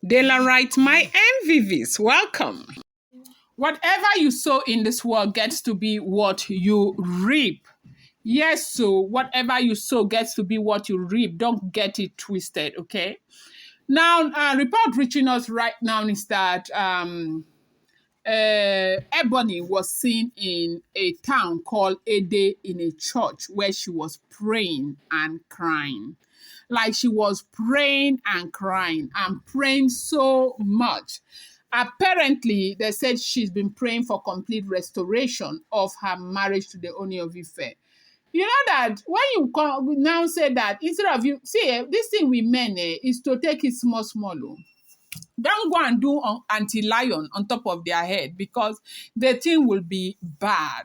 Daylight, my MVVs, welcome. Whatever you sow in this world gets to be what you reap. Yes, so whatever you sow gets to be what you reap. Don't get it twisted, okay? Now, report reaching us right now is that Ebony was seen in a town called Ede in a church where she was praying and crying. Like she was praying and praying so much. Apparently, they said she's been praying for complete restoration of her marriage to the Ooni of Ife. You know that when you now say that, instead of you, see, this thing with men is to take it small, small. Don't go and do anti-lion on top of their head because the thing will be bad.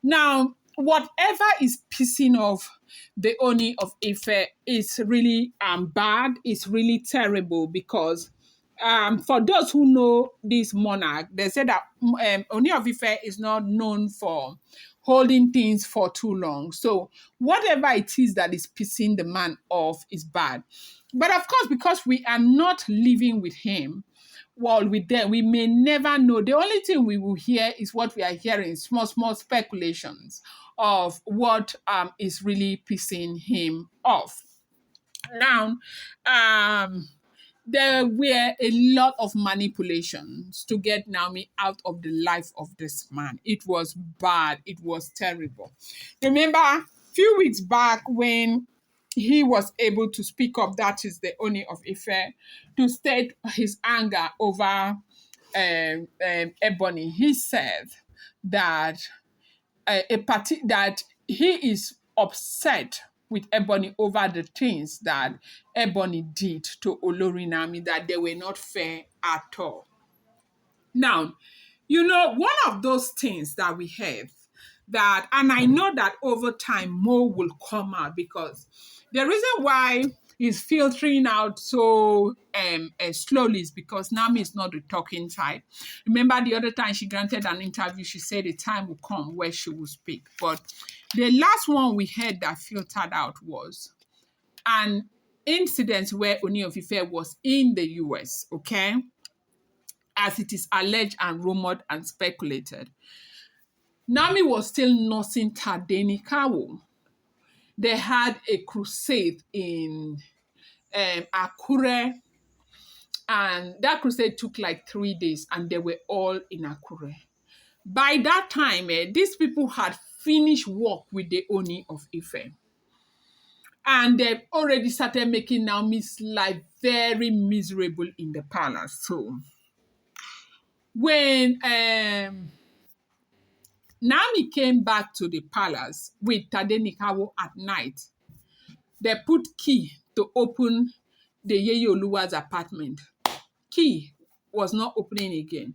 Now, whatever is pissing off the Ooni of Ife is really bad. It's really terrible because for those who know this monarch, they say that Ooni of Ife is not known for holding things for too long. So whatever it is that is pissing the man off is bad. But of course, because we are not living with him, well, with them, we may never know. The only thing we will hear is what we are hearing, small, small speculations of what is really pissing him off. Now, there were a lot of manipulations to get Naomi out of the life of this man. It was bad. It was terrible. Remember, a few weeks back when he was able to speak up, that is the Ooni of Ife, to state his anger over Ebony. He said that that he is upset with Ebony over the things that Ebony did to Olori Naomi, that they were not fair at all. Now, you know, one of those things that we have that, and I know that over time more will come out because the reason why it's filtering out so slowly is because Naomi is not the talking type. Remember the other time she granted an interview, she said a time will come where she will speak. But the last one we heard that filtered out was an incident where Ooni of Ife was in the US, okay? As it is alleged and rumored and speculated. Naomi was still nursing Tadenikawo. They had a crusade in Akure, and that crusade took like 3 days, and they were all in Akure. By that time, these people had finished work with the Ooni of Ife, and they've already started making Naomi's life very miserable in the palace. So when Naomi came back to the palace with Tadenikawo at night, they put key to open the Yeye Oluwa's apartment. Key was not opening again.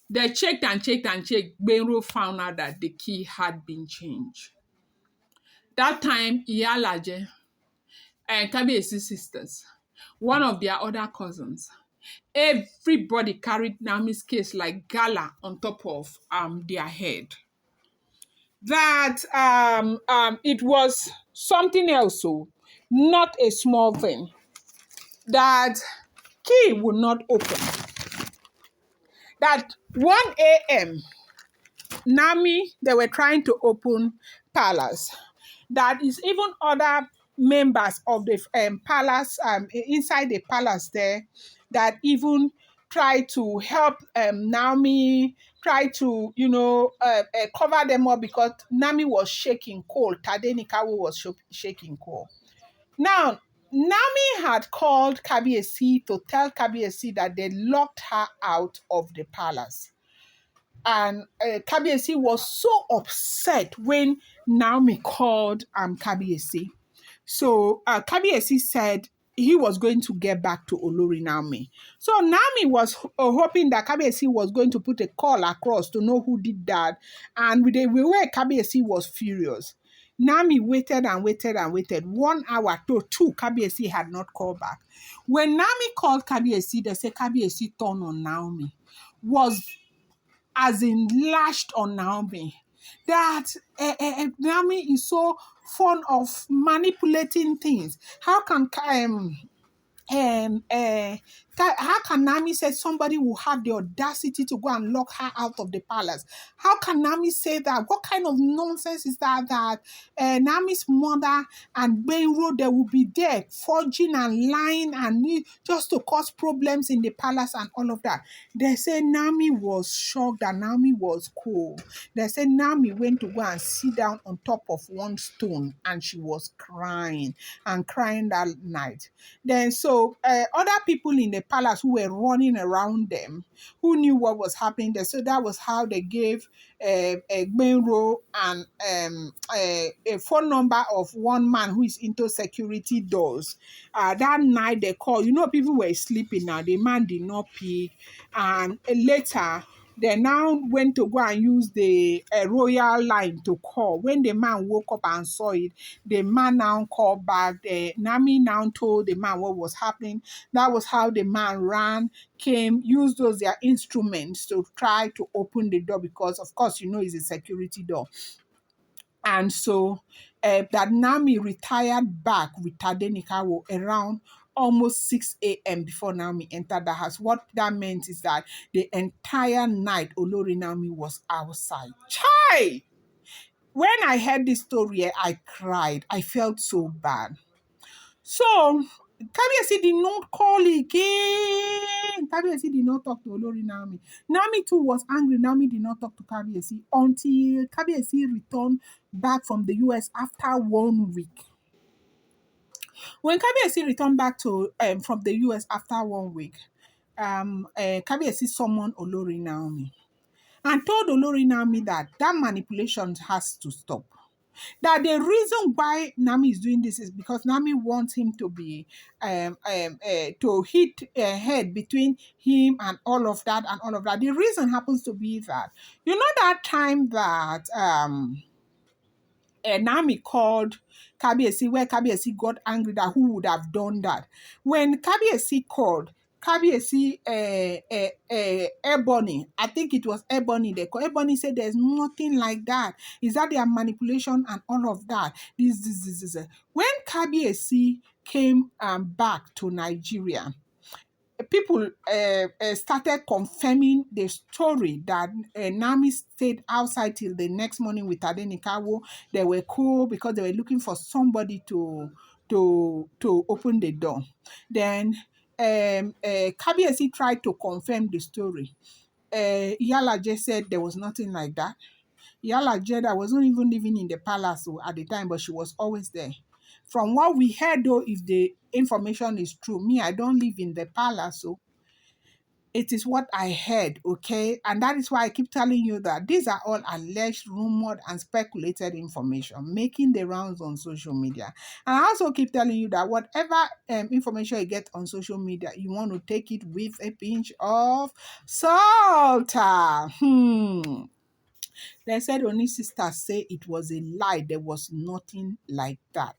They checked and checked and checked. Benro found out that the key had been changed. That time, Iyalaje and Kabiesi's sisters, one of their other cousins, everybody carried Naomi's case like gala on top of their head. That it was something else, so not a small thing. That key would not open. That 1 a.m., Naomi, they were trying to open palace. That is even other members of the palace, inside the palace there, that even try to help Naomi, try to, cover them up because Naomi was shaking cold. Tadenikawo was shaking cold. Now, Naomi had called Kabiesi to tell Kabiesi that they locked her out of the palace. And Kabiesi was so upset when Naomi called Kabiesi. So Kabiesi said he was going to get back to Olori Naomi. So Naomi was hoping that Kabiesi was going to put a call across to know who did that. And with the way Kabiesi was furious, Naomi waited and waited and waited. 1 hour to 2, Kabiesi had not called back. When Naomi called Kabiesi, they said Kabiesi turned on Naomi, was as in lashed on Naomi. That Naomi is so fond of manipulating things. How can How can Nami say somebody will have the audacity to go and lock her out of the palace? How can Nami say that? What kind of nonsense is that? That Nami's mother and Benro, they will be there forging and lying and just to cause problems in the palace and all of that. They say Nami was shocked and Nami was cool. They say Nami went to go and sit down on top of one stone and she was crying and crying that night. Then so other people in the palace who were running around them, who knew what was happening there. So that was how they gave Gbenro and a phone number of one man who is into security doors. That night they called. People were sleeping now. The man did not pick. And later, they now went to go and use the royal line to call. When the man woke up and saw it, the man now called back. Nami now told the man what was happening. That was how the man ran, came, used those their instruments to try to open the door because, of course, it's a security door. And so that Nami retired back with Tadenikawo around almost 6 a.m. before Nami entered the house. What that meant is that the entire night Olori Nami was outside. Chai! When I heard this story, I cried. I felt so bad. So, Kabiyesi did not call again. Kabiyesi did not talk to Olori Naomi. Naomi too was angry. Naomi did not talk to Kabiyesi until Kabiyesi returned back from the US after 1 week. When Kabiyesi returned back to from the US after 1 week, Kabiyesi summoned Olori Naomi and told Olori Naomi that manipulation has to stop. That the reason why Nami is doing this is because Nami wants him to be to hit a head between him and all of that and all of that. The reason happens to be that that time that Nami called Kabiyesi, where Kabiyesi got angry that who would have done that. When Kabiyesi called, Kabiyesi, Ebony, I think it was Ebony they called. Ebony said there's nothing like that. Is that their manipulation and all of that? This. When Kabiyesi came back to Nigeria, people started confirming the story that Nami stayed outside till the next morning with Tadenikawo. They were cool because they were looking for somebody to open the door. Then Kabiyesi tried to confirm the story. Yala just said there was nothing like that. Yala Jeda wasn't even living in the palace at the time, but she was always there. From what we heard, though, if the information is true, me, I don't live in the palace, so it is what I heard, okay? And that is why I keep telling you that these are all alleged, rumored, and speculated information making the rounds on social media. And I also keep telling you that whatever information you get on social media, you want to take it with a pinch of salt. They said Oni sisters say it was a lie. There was nothing like that.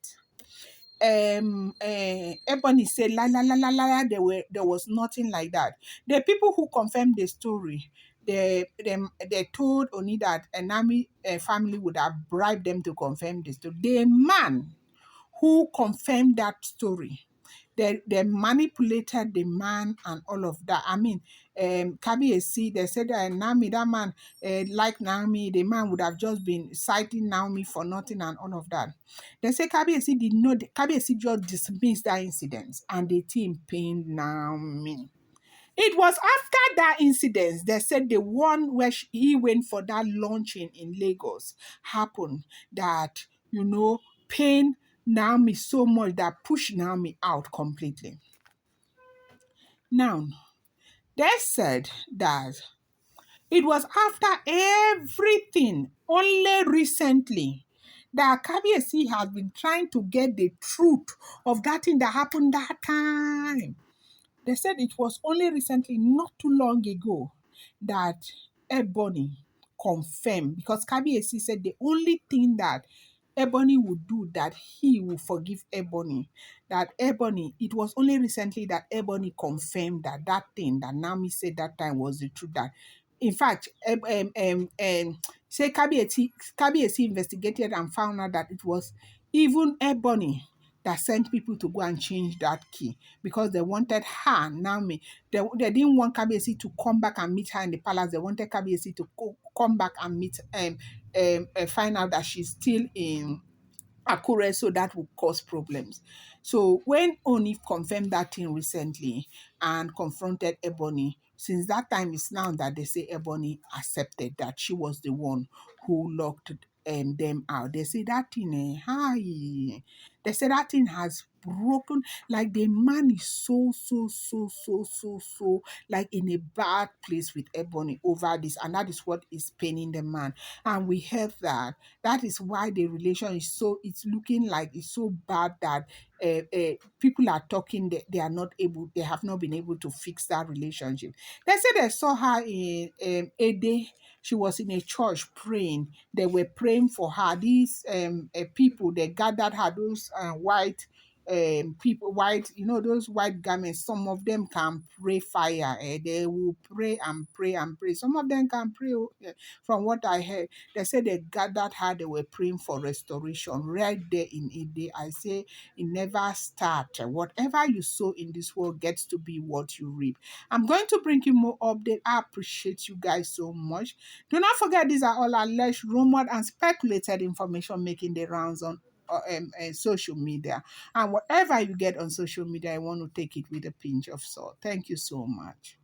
Ebony said la, there was nothing like that. The people who confirmed the story, they told Oni that Enami family would have bribed them to confirm the story. The man who confirmed that story, they manipulated the man and all of that. I mean, Kabiyesi, they said that Naomi, that man, like Naomi, the man would have just been citing Naomi for nothing and all of that. They say Kabiyesi did not, Kabiyesi just dismissed that incident and the team pained Naomi. It was after that incident, they said the one where he went for that launching in Lagos happened that, pain Naomi so much that pushed Naomi out completely. Now, they said that it was after everything, only recently, that Kabiyesi has been trying to get the truth of that thing that happened that time. They said it was only recently, not too long ago, that Ebony confirmed, because Kabiyesi said the only thing that Ebony would do, that he will forgive Ebony. That Ebony, it was only recently that Ebony confirmed that thing that Nami said that time was the truth. That, in fact, say Kabiyesi investigated and found out that it was even Ebony that sent people to go and change that key because they wanted her, Naomi. They didn't want Kabiyesi to come back and meet her in the palace. They wanted Kabiyesi to come back and meet find out that she's still in Akure, so that will cause problems. So when Oni confirmed that thing recently and confronted Ebony, since that time it's now that they say Ebony accepted that she was the one who locked them out. They say that thing, hi. They say that thing has broken. Like the man is so like in a bad place with Ebony over this, and that is what is paining the man. And we heard that that is why the relation is so, it's looking like it's so bad that people are talking that they are not able, they have not been able to fix that relationship. They said they saw her in Ede. She was in a church praying. They were praying for her. These people, they gathered her, those white people, white, those white garments. Some of them can pray fire. They will pray and pray and pray. Some of them can pray. From what I heard, they said they gathered her. They were praying for restoration right there in Ede. I say it never start. Whatever you sow in this world gets to be what you reap. I'm going to bring you more update. I appreciate you guys so much. Do not forget, these are all alleged, rumored, and speculated information making the rounds on social media. And whatever you get on social media, I want to take it with a pinch of salt. Thank you so much.